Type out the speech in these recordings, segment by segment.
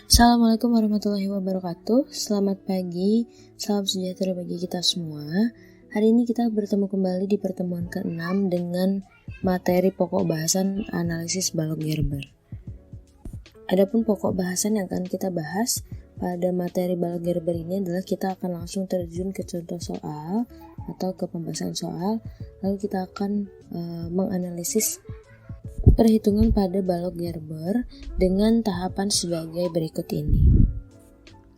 Assalamualaikum warahmatullahi wabarakatuh. Selamat pagi, salam sejahtera bagi kita semua. Hari ini kita bertemu kembali di pertemuan ke-6 dengan materi pokok bahasan analisis balok Gerber. Adapun pokok bahasan yang akan kita bahas pada materi balok Gerber ini adalah kita akan langsung terjun ke contoh soal atau ke pembahasan soal, lalu kita akan menganalisis perhitungan pada balok Gerber dengan tahapan sebagai berikut ini.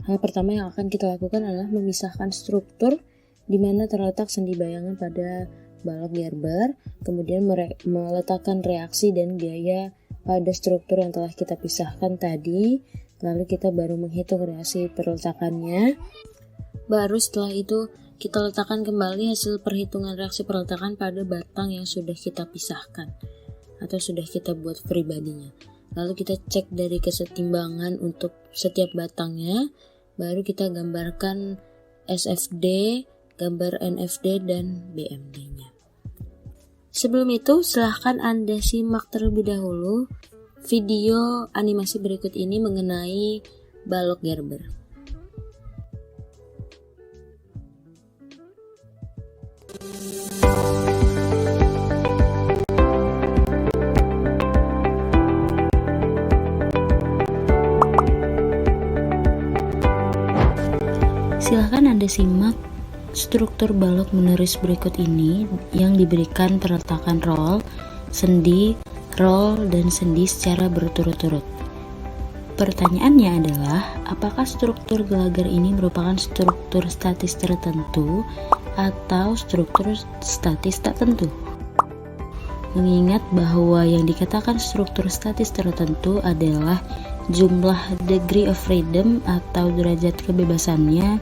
Hal pertama yang akan kita lakukan adalah memisahkan struktur di mana terletak sendi bayangan pada balok Gerber, kemudian meletakkan reaksi dan gaya pada struktur yang telah kita pisahkan tadi, lalu kita baru menghitung reaksi perletakannya. Baru setelah itu kita letakkan kembali hasil perhitungan reaksi perletakan pada batang yang sudah kita pisahkan atau sudah kita buat pribadinya. Lalu kita cek dari kesetimbangan untuk setiap batangnya, baru kita gambarkan SFD, gambar NFD, dan BMD-nya. Sebelum itu, silahkan Anda simak terlebih dahulu video animasi berikut ini mengenai balok Gerber. Silahkan Anda simak struktur balok menulis berikut ini yang diberikan perletakan roll, sendi, roll, dan sendi secara berturut-turut. Pertanyaannya adalah, apakah struktur gelagar ini merupakan struktur statis tertentu atau struktur statis tak tentu? Mengingat bahwa yang dikatakan struktur statis tertentu adalah jumlah degree of freedom atau derajat kebebasannya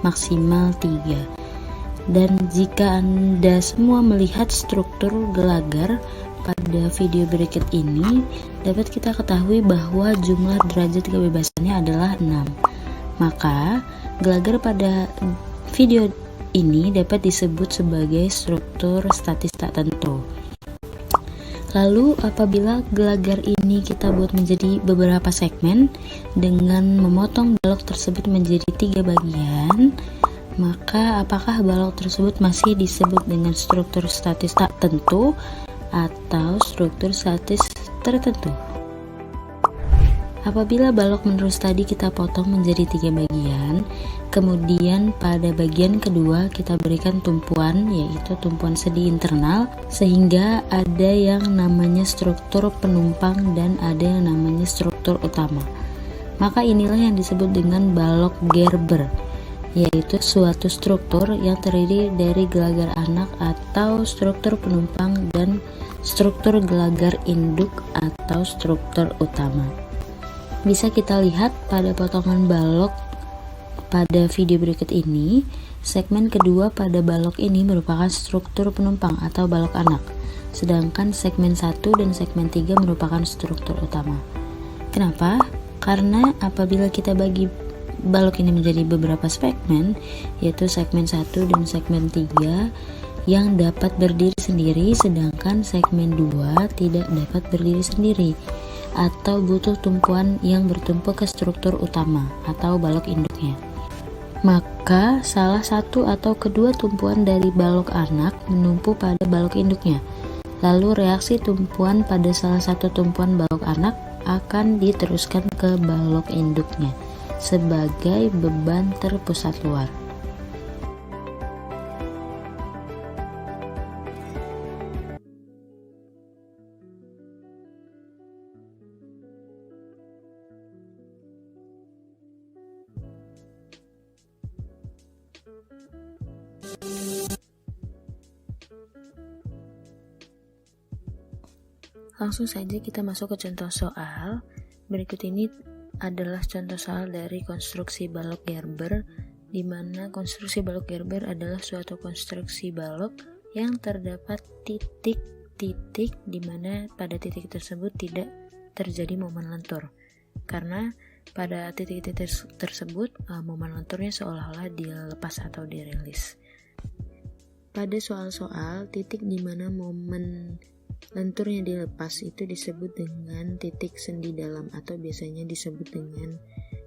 maksimal 3. Dan jika Anda semua melihat struktur gelagar pada video berikut ini, dapat kita ketahui bahwa jumlah derajat kebebasannya adalah 6. Maka, gelagar pada video ini dapat disebut sebagai struktur statis tak tentu. Lalu, apabila gelagar ini kita buat menjadi beberapa segmen dengan memotong balok tersebut menjadi 3 bagian, maka apakah balok tersebut masih disebut dengan struktur statis tak tentu atau struktur statis tertentu? Apabila balok menerus tadi kita potong menjadi 3 bagian, kemudian pada bagian kedua kita berikan tumpuan, yaitu tumpuan sendi internal, sehingga ada yang namanya struktur penumpang dan ada yang namanya struktur utama. Maka inilah yang disebut dengan balok Gerber, yaitu suatu struktur yang terdiri dari gelagar anak atau struktur penumpang dan struktur gelagar induk atau struktur utama. Bisa kita lihat pada potongan balok pada video berikut ini, segmen kedua pada balok ini merupakan struktur penumpang atau balok anak, sedangkan segmen 1 dan segmen 3 merupakan struktur utama. Kenapa? Karena apabila kita bagi balok ini menjadi beberapa segmen, yaitu segmen 1 dan segmen 3 yang dapat berdiri sendiri, sedangkan segmen 2 tidak dapat berdiri sendiri atau butuh tumpuan yang bertumpuk ke struktur utama atau balok induknya. Maka salah satu atau kedua tumpuan dari balok anak menumpu pada balok induknya. Lalu reaksi tumpuan pada salah satu tumpuan balok anak akan diteruskan ke balok induknya sebagai beban terpusat luar. Langsung saja kita masuk ke contoh soal. Berikut ini adalah contoh soal dari konstruksi balok Gerber, di mana konstruksi balok Gerber adalah suatu konstruksi balok yang terdapat titik-titik di mana pada titik tersebut tidak terjadi momen lentur. Karena pada titik-titik tersebut momen lenturnya seolah-olah dilepas atau dirilis. Pada soal-soal, titik di mana momen Lentur yang dilepas itu disebut dengan titik sendi dalam atau biasanya disebut dengan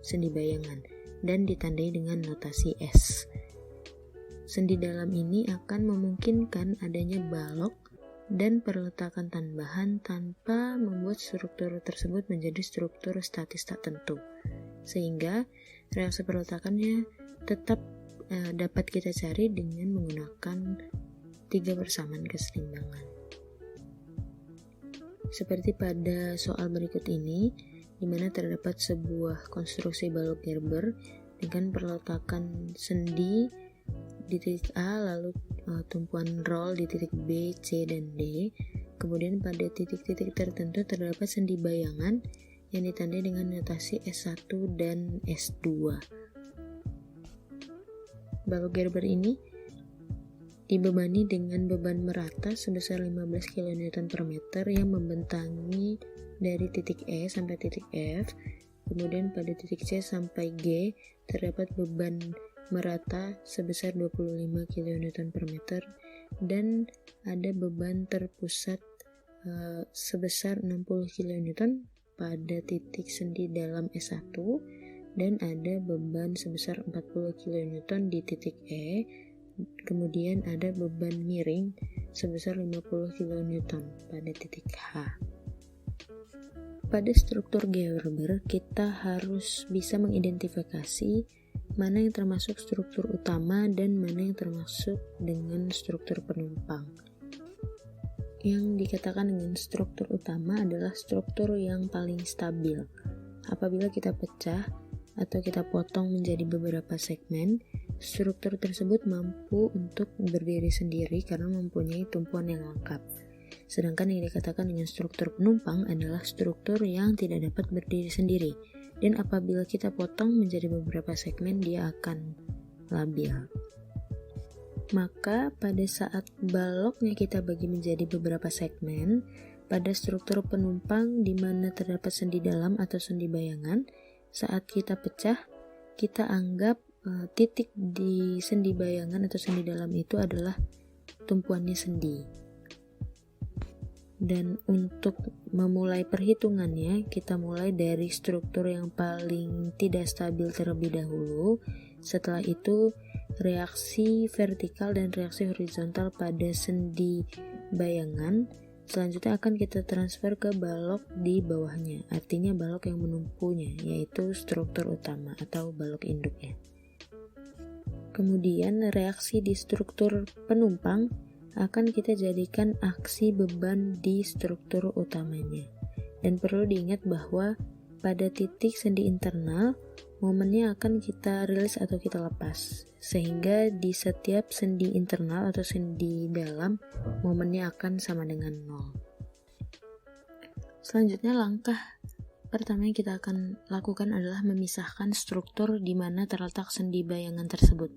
sendi bayangan dan ditandai dengan notasi S. Sendi dalam ini akan memungkinkan adanya balok dan perletakan tambahan tanpa membuat struktur tersebut menjadi struktur statis tak tentu, sehingga reaksi perletakannya tetap dapat kita cari dengan menggunakan 3 persamaan keseimbangan. Seperti pada soal berikut ini, di mana terdapat sebuah konstruksi balok Gerber dengan perletakan sendi di titik A, lalu tumpuan roll di titik B, C, dan D. Kemudian pada titik-titik tertentu terdapat sendi bayangan yang ditandai dengan notasi S1 dan S2. Balok Gerber ini dibebani dengan beban merata sebesar 15 kN per meter yang membentangi dari titik E sampai titik F. Kemudian pada titik C sampai G terdapat beban merata sebesar 25 kN per meter dan ada beban terpusat sebesar 60 kN pada titik sendi dalam S1 dan ada beban sebesar 40 kN di titik E. Kemudian ada beban miring sebesar 50 kN pada titik H. Pada struktur Gerber, kita harus bisa mengidentifikasi mana yang termasuk struktur utama dan mana yang termasuk dengan struktur penumpang. Yang dikatakan dengan struktur utama adalah struktur yang paling stabil. Apabila kita pecah atau kita potong menjadi beberapa segmen, struktur tersebut mampu untuk berdiri sendiri karena mempunyai tumpuan yang lengkap. Sedangkan yang dikatakan dengan struktur penumpang adalah struktur yang tidak dapat berdiri sendiri, dan apabila kita potong menjadi beberapa segmen, dia akan labil. Maka pada saat baloknya kita bagi menjadi beberapa segmen, pada struktur penumpang di mana terdapat sendi dalam atau sendi bayangan, saat kita pecah, kita anggap titik di sendi bayangan atau sendi dalam itu adalah tumpuannya sendi. Dan untuk memulai perhitungannya, kita mulai dari struktur yang paling tidak stabil terlebih dahulu. Setelah itu, reaksi vertikal dan reaksi horizontal pada sendi bayangan selanjutnya akan kita transfer ke balok di bawahnya, artinya balok yang menumpunya, yaitu struktur utama atau balok induknya. Kemudian reaksi di struktur penumpang akan kita jadikan aksi beban di struktur utamanya. Dan perlu diingat bahwa pada titik sendi internal, momennya akan kita rilis atau kita lepas, sehingga di setiap sendi internal atau sendi dalam, momennya akan sama dengan 0. Selanjutnya, langkah pertama yang kita akan lakukan adalah memisahkan struktur di mana terletak sendi bayangan tersebut.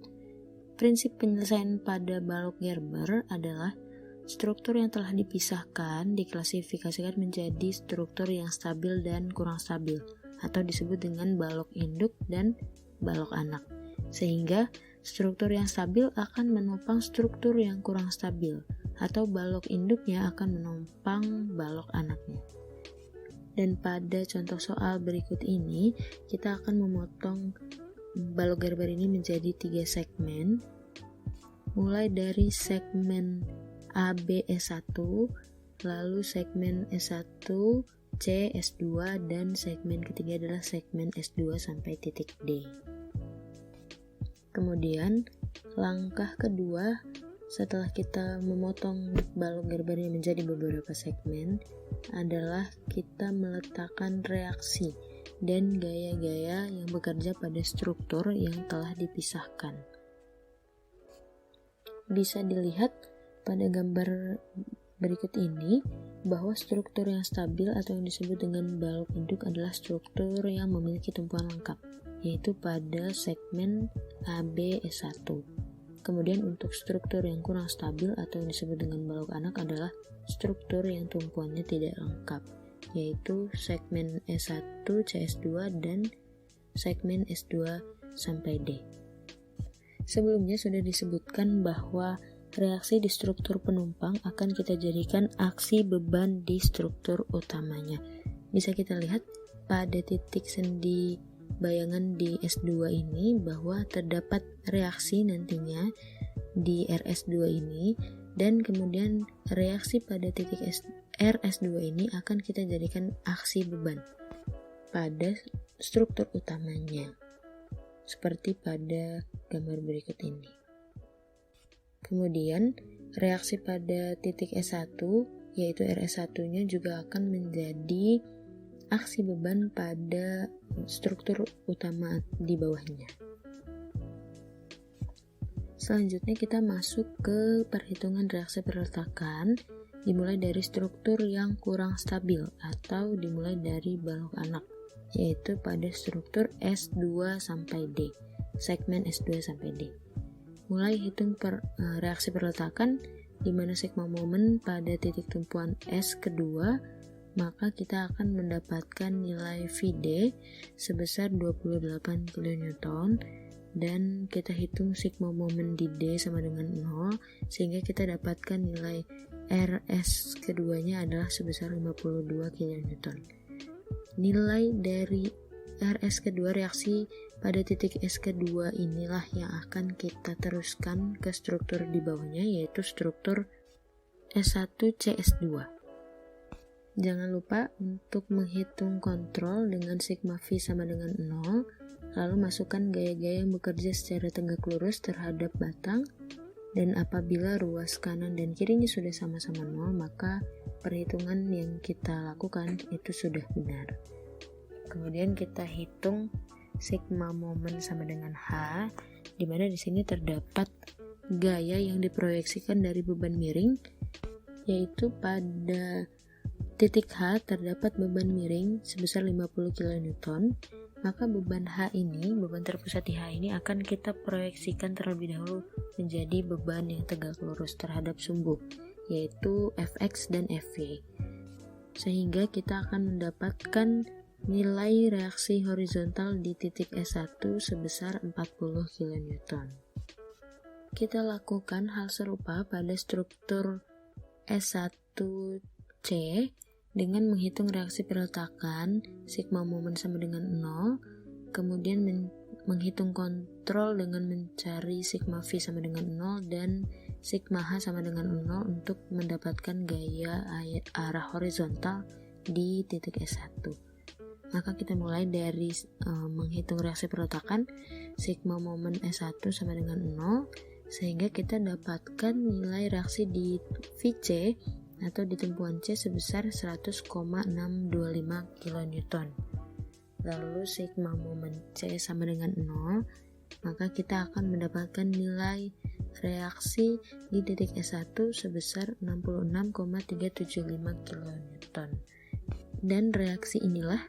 Prinsip penyelesaian pada balok Gerber adalah struktur yang telah dipisahkan diklasifikasikan menjadi struktur yang stabil dan kurang stabil, atau disebut dengan balok induk dan balok anak. Sehingga struktur yang stabil akan menopang struktur yang kurang stabil, atau balok induknya akan menopang balok anaknya. Dan pada contoh soal berikut ini, kita akan memotong balok Gerber ini menjadi 3 segmen, mulai dari segmen AB S1, lalu segmen S1, C, S2, dan segmen ketiga adalah segmen S2 sampai titik D. Kemudian, langkah kedua setelah kita memotong balok Gerber ini menjadi beberapa segmen adalah kita meletakkan reaksi dan gaya-gaya yang bekerja pada struktur yang telah dipisahkan. Bisa dilihat pada gambar berikut ini bahwa struktur yang stabil atau yang disebut dengan balok induk adalah struktur yang memiliki tumpuan lengkap, yaitu pada segmen AB S1. Kemudian untuk struktur yang kurang stabil atau yang disebut dengan balok anak adalah struktur yang tumpuannya tidak lengkap, yaitu segmen S1, CS2, dan segmen S2 sampai D. Sebelumnya sudah disebutkan bahwa reaksi di struktur penumpang akan kita jadikan aksi beban di struktur utamanya. Bisa kita lihat pada titik sendi bayangan di S2 ini bahwa terdapat reaksi nantinya di RS2 ini, dan kemudian reaksi pada titik RS2 ini akan kita jadikan aksi beban pada struktur utamanya, seperti pada gambar berikut ini. Kemudian reaksi pada titik S1 yaitu RS1-nya juga akan menjadi aksi beban pada struktur utama di bawahnya. Selanjutnya kita masuk ke perhitungan reaksi perletakan, dimulai dari struktur yang kurang stabil atau dimulai dari balok anak, yaitu pada struktur S2 sampai D, segmen S2 sampai D. Mulai hitung reaksi perletakan di mana sigma momen pada titik tumpuan S kedua, maka kita akan mendapatkan nilai VD sebesar 28 kN, dan kita hitung sigma momen di D sama dengan 0, sehingga kita dapatkan nilai RS keduanya adalah sebesar 52 kN. Nilai dari RS kedua, reaksi pada titik S kedua inilah yang akan kita teruskan ke struktur di bawahnya, yaitu struktur S1CS2. Jangan lupa untuk menghitung kontrol dengan sigma V sama dengan 0, lalu masukkan gaya-gaya yang bekerja secara tegak lurus terhadap batang, dan apabila ruas kanan dan kirinya sudah sama-sama 0, maka perhitungan yang kita lakukan itu sudah benar. Kemudian kita hitung sigma momen sama dengan H, di mana di sini terdapat gaya yang diproyeksikan dari beban miring, yaitu pada titik H terdapat beban miring sebesar 50 kN. Maka beban H ini, beban terpusat di H ini akan kita proyeksikan terlebih dahulu menjadi beban yang tegak lurus terhadap sumbu, yaitu Fx dan Fy, sehingga kita akan mendapatkan nilai reaksi horizontal di titik S1 sebesar 40 kN. Kita lakukan hal serupa pada struktur S1C dengan menghitung reaksi perletakan sigma momen sama dengan 0, kemudian menghitung kontrol dengan mencari sigma V sama dengan 0 dan sigma H sama dengan 0 untuk mendapatkan gaya arah horizontal di titik S1. Maka kita mulai dari menghitung reaksi perletakan sigma momen S1 sama dengan 0, sehingga kita dapatkan nilai reaksi di VC atau di tumpuan C sebesar 100,625 kN. Lalu sigma momen C sama dengan 0, maka kita akan mendapatkan nilai reaksi di titik S1 sebesar 66,375 kN. Dan reaksi inilah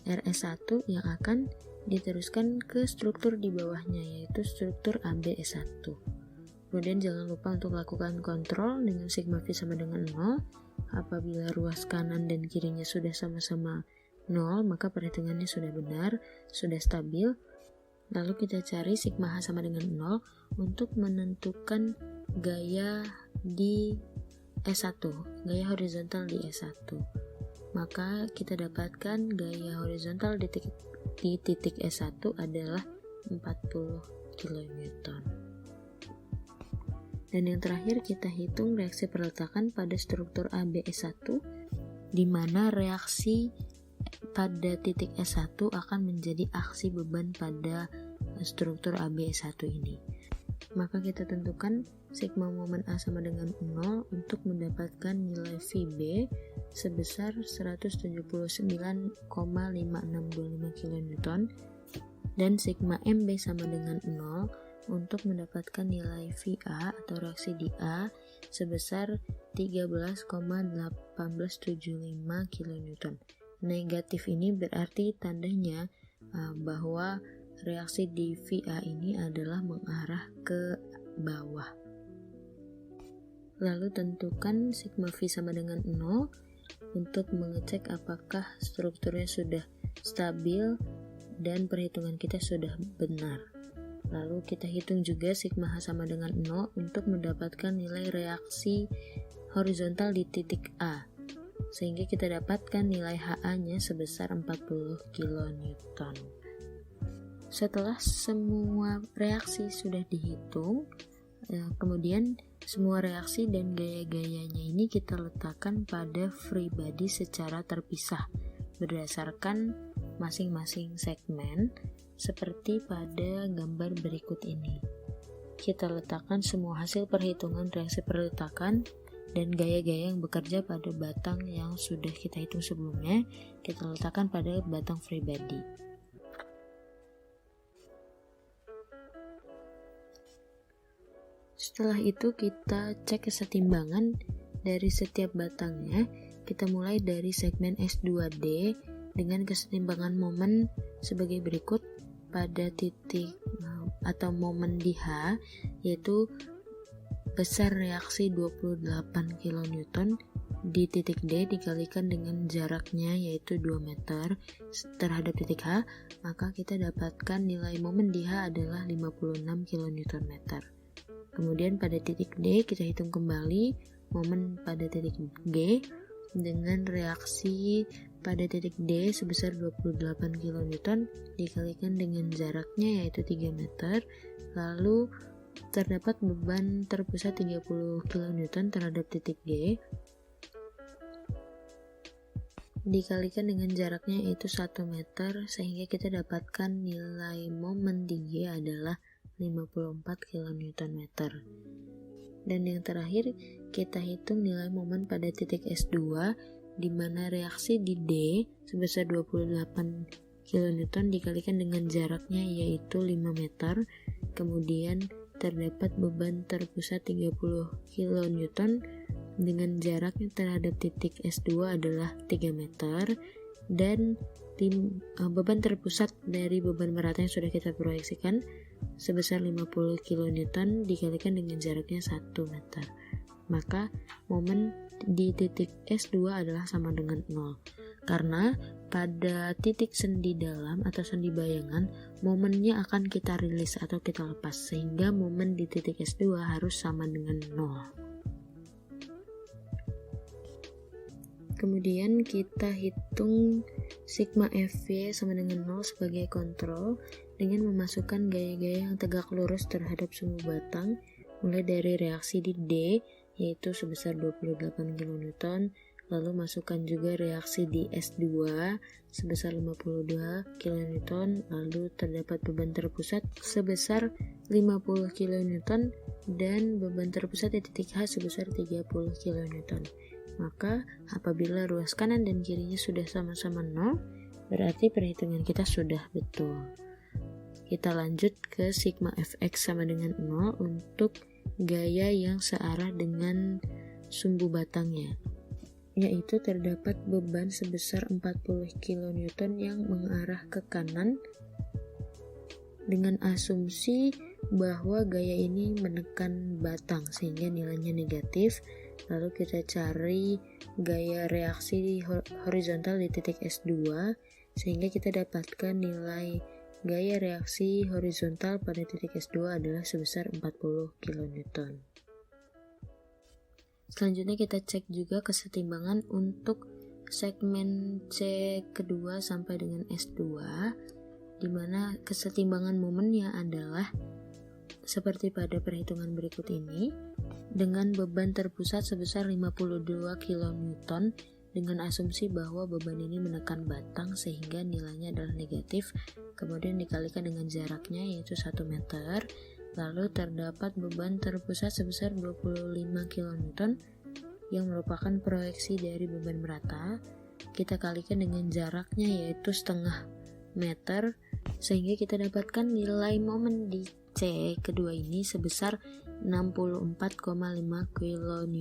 RS1 yang akan diteruskan ke struktur di bawahnya, yaitu struktur ABS1. Kemudian jangan lupa untuk lakukan kontrol dengan sigma V sama dengan 0. Apabila ruas kanan dan kirinya sudah sama-sama 0, maka perhitungannya sudah benar, sudah stabil. Lalu kita cari sigma H sama dengan 0 untuk menentukan gaya di S1, gaya horizontal di S1. Maka kita dapatkan gaya horizontal di titik S1 adalah 40 kN. Dan yang terakhir kita hitung reaksi perletakan pada struktur ABS1, di mana reaksi pada titik S1 akan menjadi aksi beban pada struktur ABS1 ini. Maka kita tentukan sigma momen A sama dengan 0 untuk mendapatkan nilai VB sebesar 179,5625 kN, dan sigma MB sama dengan 0 untuk mendapatkan nilai VA atau reaksi di A sebesar 13,1875 kN. Negatif ini berarti tandanya bahwa reaksi di VA ini adalah mengarah ke bawah. Lalu tentukan sigma V sama dengan 0 untuk mengecek apakah strukturnya sudah stabil dan perhitungan kita sudah benar. Lalu kita hitung juga sigma H sama dengan 0 untuk mendapatkan nilai reaksi horizontal di titik A. Sehingga kita dapatkan nilai HA-nya sebesar 40 kN. Setelah semua reaksi sudah dihitung, kemudian semua reaksi dan gaya-gayanya ini kita letakkan pada free body secara terpisah berdasarkan masing-masing segmen seperti pada gambar berikut ini. Kita letakkan semua hasil perhitungan reaksi perletakan dan gaya-gaya yang bekerja pada batang yang sudah kita hitung sebelumnya, kita letakkan pada batang free body. Setelah itu kita cek kesetimbangan dari setiap batangnya. Kita mulai dari segmen S2D dengan kesetimbangan momen sebagai berikut. Pada titik atau momen di H, yaitu besar reaksi 28 kN di titik D dikalikan dengan jaraknya yaitu 2 meter terhadap titik H, maka kita dapatkan nilai momen di H adalah 56 kN. Kemudian pada titik D kita hitung kembali momen pada titik G dengan reaksi pada titik D sebesar 28 kN dikalikan dengan jaraknya yaitu 3 meter, lalu terdapat beban terpusat 30 kN terhadap titik G dikalikan dengan jaraknya yaitu 1 meter, sehingga kita dapatkan nilai momen di G adalah 54 kN. Dan yang terakhir kita hitung nilai momen pada titik S2 di mana reaksi di D sebesar 28 kN dikalikan dengan jaraknya yaitu 5 meter, kemudian terdapat beban terpusat 30 kN dengan jaraknya terhadap titik S2 adalah 3 meter, dan beban terpusat dari beban merata yang sudah kita proyeksikan sebesar 50 kN dikalikan dengan jaraknya 1 meter. Maka momen di titik S2 adalah sama dengan 0. Karena pada titik sendi dalam atau sendi bayangan, momennya akan kita rilis atau kita lepas, sehingga momen di titik S2 harus sama dengan 0. Kemudian kita hitung sigma Fy sama dengan 0 sebagai kontrol dengan memasukkan gaya-gaya yang tegak lurus terhadap sumbu batang, mulai dari reaksi di D yaitu sebesar 28 kN, lalu masukkan juga reaksi di S2 sebesar 52 kN, lalu terdapat beban terpusat sebesar 50 kN dan beban terpusat di titik H sebesar 30 kN. Maka apabila ruas kanan dan kirinya sudah sama-sama 0, berarti perhitungan kita sudah betul. Kita lanjut ke sigma Fx sama dengan 0 untuk gaya yang searah dengan sumbu batangnya, yaitu terdapat beban sebesar 40 kN yang mengarah ke kanan dengan asumsi bahwa gaya ini menekan batang sehingga nilainya negatif. Lalu kita cari gaya reaksi horizontal di titik S2 sehingga kita dapatkan nilai gaya reaksi horizontal pada titik S2 adalah sebesar 40 kN. Selanjutnya kita cek juga kesetimbangan untuk segmen C kedua sampai dengan S2, di mana kesetimbangan momennya adalah seperti pada perhitungan berikut ini, dengan beban terpusat sebesar 52 kN dengan asumsi bahwa beban ini menekan batang sehingga nilainya adalah negatif, kemudian dikalikan dengan jaraknya yaitu 1 meter, lalu terdapat beban terpusat sebesar 25 kN yang merupakan proyeksi dari beban merata, kita kalikan dengan jaraknya yaitu setengah meter, sehingga kita dapatkan nilai momen di C kedua ini sebesar 64,5 kN.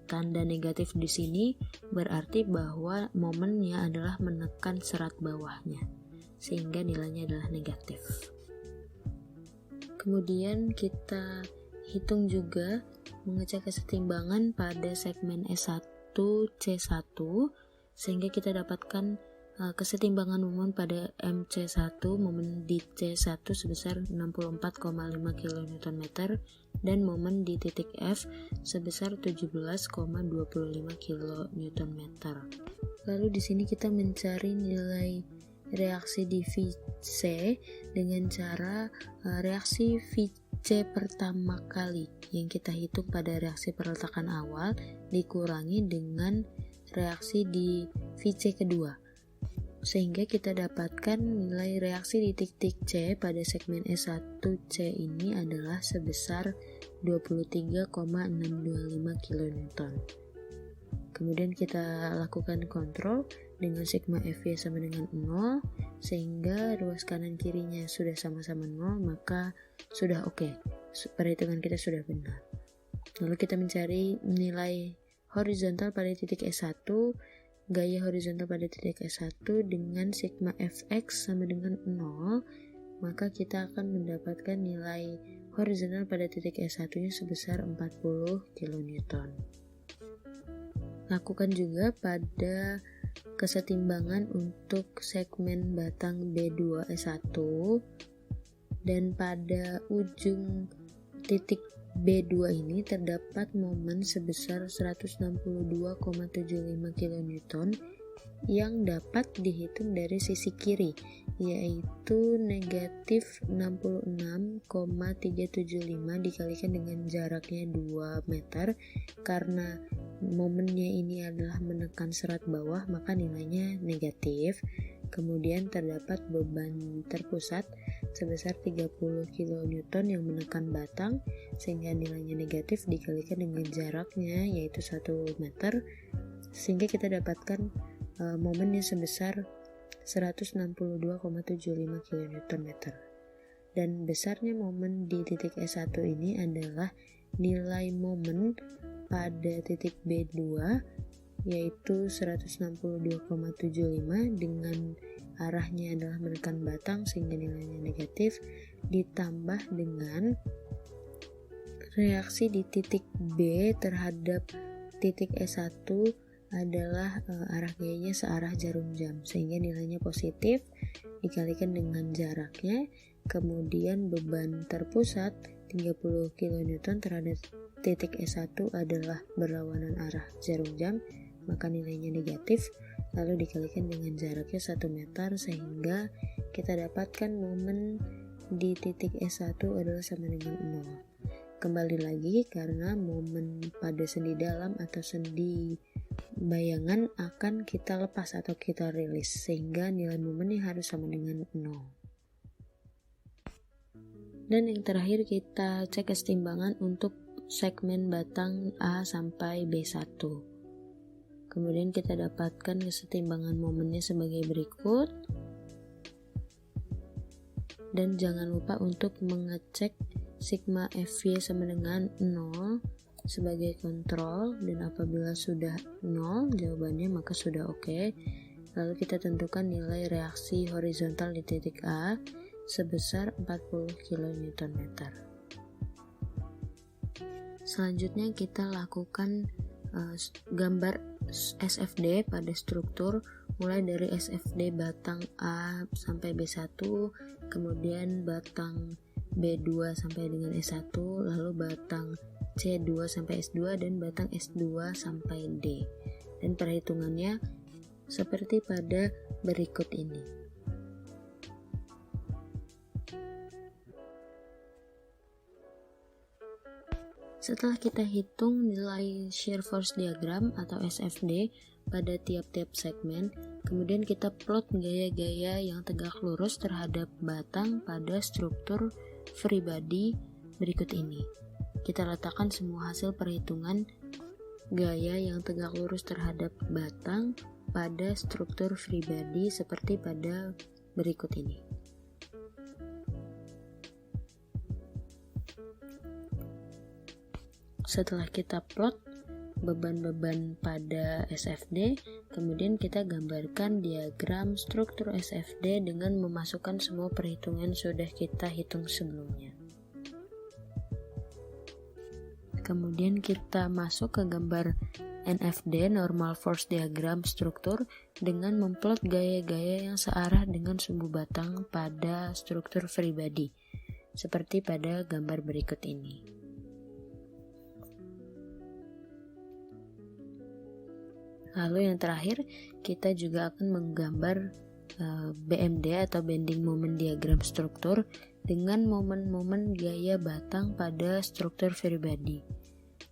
Tanda negatif di sini berarti bahwa momennya adalah menekan serat bawahnya, sehingga nilainya adalah negatif. Kemudian kita hitung juga mengecek kesetimbangan pada segmen S1 C1 sehingga kita dapatkan kesetimbangan momen pada MC1, momen di C1 sebesar 64,5 kN dan momen di titik F sebesar 17,25 kN. Lalu di sini kita mencari nilai reaksi di VC dengan cara reaksi VC pertama kali yang kita hitung pada reaksi perletakan awal dikurangi dengan reaksi di VC kedua, sehingga kita dapatkan nilai reaksi di titik C pada segmen S1C ini adalah sebesar 23,625 kN. Kemudian kita lakukan kontrol dengan sigma FY sama dengan 0, sehingga ruas kanan kirinya sudah sama-sama 0, maka sudah oke. Perhitungan kita sudah benar. Lalu kita mencari nilai horizontal pada titik S1, gaya horizontal pada titik S1 dengan sigma Fx sama dengan 0, maka kita akan mendapatkan nilai horizontal pada titik S1 nya sebesar 40 kN. Lakukan juga pada kesetimbangan untuk segmen batang B2S1, dan pada ujung titik B2 ini terdapat momen sebesar 162,75 kN yang dapat dihitung dari sisi kiri, yaitu negatif 66,375 dikalikan dengan jaraknya 2 meter. Karena momennya ini adalah menekan serat bawah, maka nilainya negatif. Kemudian terdapat beban terpusat sebesar 30 kN yang menekan batang, sehingga nilainya negatif dikalikan dengan jaraknya yaitu 1 meter, sehingga kita dapatkan momennya sebesar 162,75 kN. Dan besarnya momen di titik S1 ini adalah nilai momen pada titik B2 yaitu 162,75 dengan arahnya adalah menekan batang sehingga nilainya negatif, ditambah dengan reaksi di titik B terhadap titik S1 adalah arah gayanya searah jarum jam, sehingga nilainya positif dikalikan dengan jaraknya. Kemudian beban terpusat 30 kN terhadap titik S1 adalah berlawanan arah jarum jam, maka nilainya negatif, lalu dikalikan dengan jaraknya 1 meter, sehingga kita dapatkan momen di titik S1 adalah sama dengan 0. Kembali lagi, karena momen pada sendi dalam atau sendi bayangan akan kita lepas atau kita rilis, sehingga nilai momennya harus sama dengan 0. Dan yang terakhir kita cek kesetimbangan untuk segmen batang A sampai B1. Kemudian kita dapatkan kesetimbangan momennya sebagai berikut. Dan jangan lupa untuk mengecek sigma FY sama dengan 0 sebagai kontrol, dan apabila sudah 0 jawabannya maka sudah oke. Lalu kita tentukan nilai reaksi horizontal di titik A sebesar 40 kN. Selanjutnya kita lakukan gambar SFD pada struktur, mulai dari SFD batang A sampai B1, kemudian batang B2 sampai dengan S1, lalu batang C2 sampai S2, dan batang S2 sampai D. Dan perhitungannya seperti pada berikut ini. Setelah kita hitung nilai shear force diagram atau SFD pada tiap-tiap segmen, kemudian kita plot gaya-gaya yang tegak lurus terhadap batang pada struktur free body berikut ini. Kita letakkan semua hasil perhitungan gaya yang tegak lurus terhadap batang pada struktur free body seperti pada berikut ini. Setelah kita plot beban-beban pada SFD, kemudian kita gambarkan diagram struktur SFD dengan memasukkan semua perhitungan sudah kita hitung sebelumnya. Kemudian kita masuk ke gambar NFD Normal Force Diagram struktur dengan memplot gaya-gaya yang searah dengan sumbu batang pada struktur free body, seperti pada gambar berikut ini. Lalu yang terakhir, kita juga akan menggambar BMD atau Bending Moment Diagram struktur dengan momen-momen gaya batang pada struktur free body.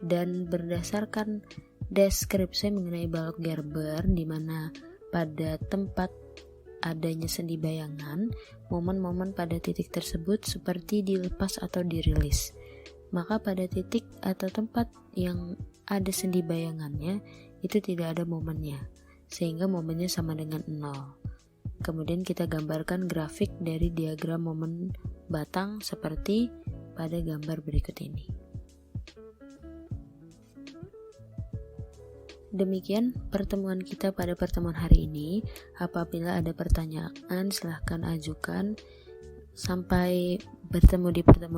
Dan berdasarkan deskripsi mengenai balok Gerber, di mana pada tempat adanya sendi bayangan, momen-momen pada titik tersebut seperti dilepas atau dirilis. Maka pada titik atau tempat yang ada sendi bayangannya, itu tidak ada momennya, sehingga momennya sama dengan 0. Kemudian kita gambarkan grafik dari diagram momen batang seperti pada gambar berikut ini. Demikian pertemuan kita pada pertemuan hari ini. Apabila ada pertanyaan, silahkan ajukan. Sampai bertemu di pertemuan